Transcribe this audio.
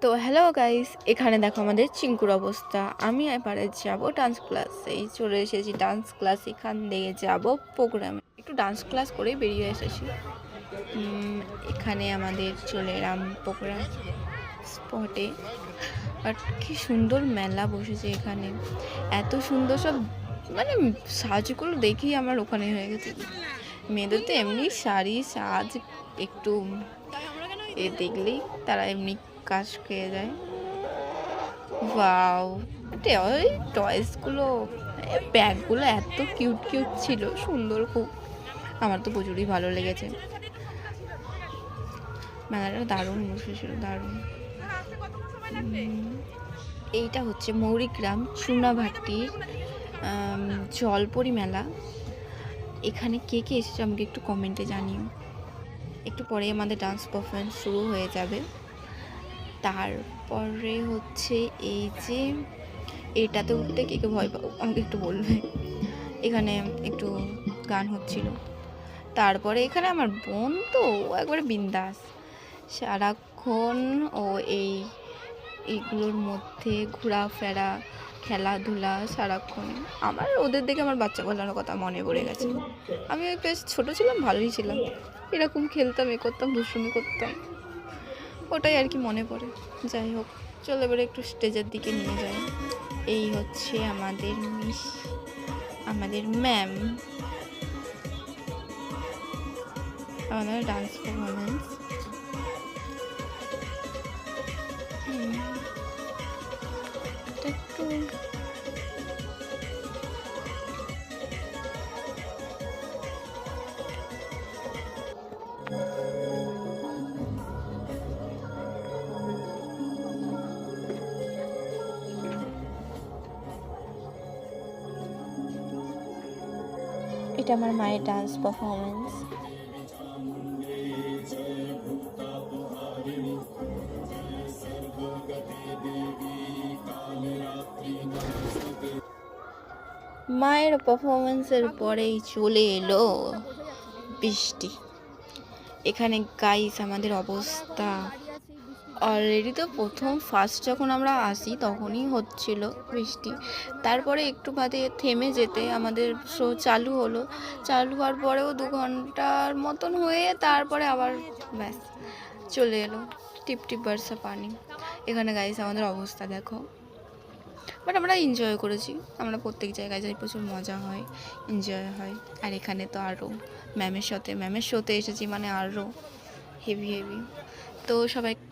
তো hello guys, এখানে দেখো আমাদের চিঙ্কুর অবস্থা। আমি এবারে যাব ডান্স ক্লাসে, চলে এসেছি ডান্স ক্লাস। এখান দিয়ে যাব প্রোগ্রামে, একটু ডান্স ক্লাস করেই বেরিয়ে এসেছি। এখানে আমাদের চলে এলাম প্রোগ্রাম স্পটে। আর কি সুন্দর মেলা বসেছে এখানে, এত সুন্দর সব, মানে সাজগুলো দেখেই আমার ওখানে হয়ে গেছে। মেয়েদের তো এমনি শাড়ি সাজ একটু দেখলেই তারা এমনি কাজ খেয়ে যায়। ওয়াও, ওই টয়েসগুলো, ব্যাগগুলো এত কিউট কিউট ছিল, সুন্দর খুব। আমার তো প্রচুরই ভালো লেগেছে। মেলাটা দারুণ বসেছিল, দারুণ। এইটা হচ্ছে মৌরিগ্রাম চুনাভাটির জলপরি মেলা। এখানে কে কে এসেছে আমাকে একটু কমেন্টে জানিও। একটু পরে আমাদের ডান্স পারফরমেন্স শুরু হয়ে যাবে। তারপরে হচ্ছে এই যে এটাতে উঠতে কে কে ভয় পাও আমাকে একটু বলবে। এখানে একটু গান হচ্ছিল। তারপরে এখানে আমার বোন তো একবারে বিন্দাস, সারাক্ষণ ও এইগুলোর মধ্যে ঘোরাফেরা, খেলাধুলা সারাক্ষণ। আমার ওদের দেখে আমার বাচ্চা বলানোর কথা মনে পড়ে গেছে। আমি বেশ ছোটো ছিলাম, ভালোই ছিলাম, এরকম খেলতাম, করতাম, দুষ্টুমি করতাম, ওটাই আর কি মনে পড়ে। যাই হোক, চলো এবারে একটু স্টেজের দিকে নিয়ে যাই। এই হচ্ছে আমাদের আমাদের ম্যাম, আমাদের ডান্স পারফরমেন্স। একটু এটা আমার মায়ের ডান্স পারফরমেন্স। মায়ের পারফরমেন্সের পরেই চলে এলো বৃষ্টি। এখানে গাইস আমাদের অবস্থা অলরেডি তো ফার্স্ট যখন আমরা আসি তখনই হচ্ছিল বৃষ্টি। তারপরে একটু বাদে থেমে যেতে আমাদের শো চালু হলো। চালু হওয়ার পরেও 2 ঘন্টার মতন হয়ে তারপরে আবার ব্যাস চলে এলো টিপ টিপ বর্ষা পানি। এখানে গাইস আমাদের অবস্থা দেখো, বাট আমরা এনজয় করেছি। আমরা প্রত্যেক জায়গায় যাই, প্রচুর মজা হয়, এনজয় হয়। আর এখানে তো আরও ম্যামের শোতে এসেছি, মানে আরও হেভি হেভি। তো সবাইকে